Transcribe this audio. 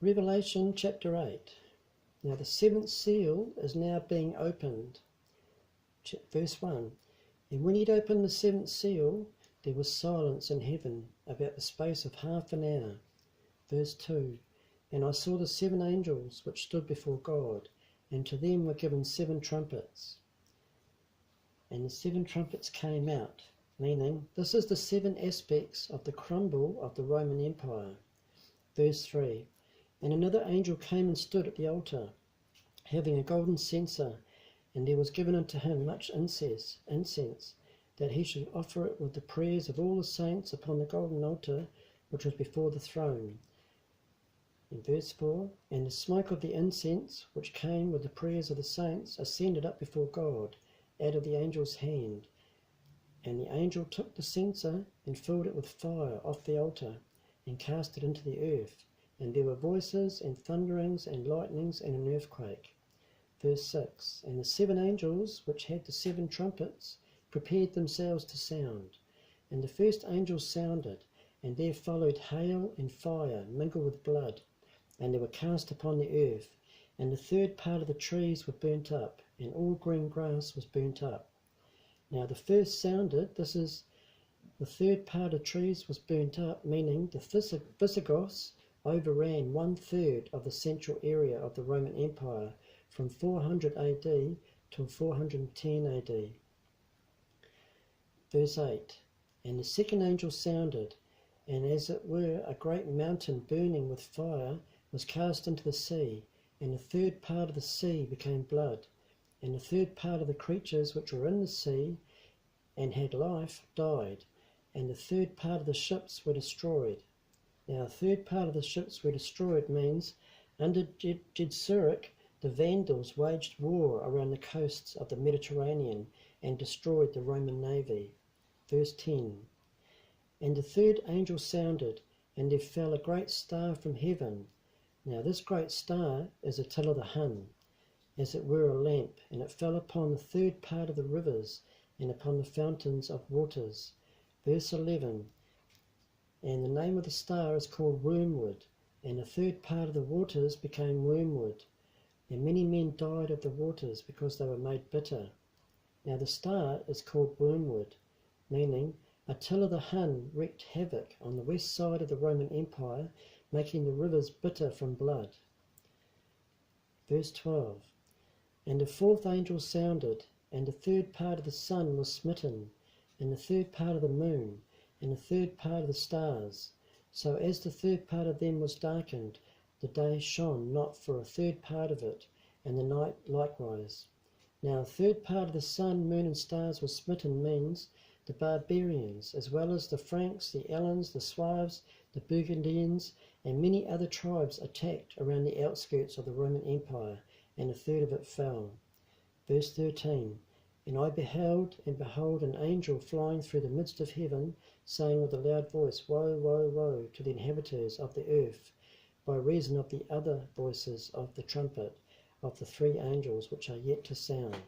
Revelation chapter 8. Now the seventh seal is now being opened. Verse 1. And when he'd opened the seventh seal, there was silence in heaven about the space of half an hour. Verse 2. And I saw the seven angels which stood before God, and to them were given seven trumpets. And the seven trumpets came out, meaning this is the seven aspects of the crumble of the Roman Empire. Verse 3. And another angel came and stood at the altar, having a golden censer, and there was given unto him much incense, that he should offer it with the prayers of all the saints upon the golden altar which was before the throne. In verse 4, and the smoke of the incense, which came with the prayers of the saints, ascended up before God out of the angel's hand. And the angel took the censer and filled it with fire off the altar, and cast it into the earth. And there were voices and thunderings and lightnings and an earthquake. Verse 6, and the seven angels which had the seven trumpets prepared themselves to sound. And the first angel sounded, and there followed hail and fire mingled with blood, and they were cast upon the earth. And the third part of the trees were burnt up, and all green grass was burnt up. Now the first sounded, this is the third part of trees was burnt up, meaning the Visigoths overran 1/3 of the central area of the Roman Empire from 400 AD to 410 AD. Verse 8, and the second angel sounded, and as it were a great mountain burning with fire was cast into the sea, and the third part of the sea became blood, and the third part of the creatures which were in the sea and had life died, and the third part of the ships were destroyed. Now a third part of the ships were destroyed means under Genseric the Vandals waged war around the coasts of the Mediterranean and destroyed the Roman navy. Verse 10. And the third angel sounded, and there fell a great star from heaven. Now this great star is Attila the Hun, as it were a lamp, and it fell upon the third part of the rivers and upon the fountains of waters. Verse 11. And the name of the star is called Wormwood, and the third part of the waters became wormwood, and many men died of the waters because they were made bitter. Now the star is called Wormwood, meaning Attila the Hun wreaked havoc on the west side of the Roman Empire, making the rivers bitter from blood. Verse 12. And the fourth angel sounded, and the third part of the sun was smitten, and the third part of the moon, and the third part of the stars. So as the third part of them was darkened, the day shone not for a third part of it, and the night likewise. Now a third part of the sun, moon, and stars was smitten means the barbarians, as well as the Franks, the Alans, the Swaves, the Burgundians, and many other tribes attacked around the outskirts of the Roman Empire, and a third of it fell. Verse 13. And I beheld, and behold, an angel flying through the midst of heaven, saying with a loud voice, Woe, woe, woe to the inhabitants of the earth, by reason of the other voices of the trumpet of the three angels which are yet to sound.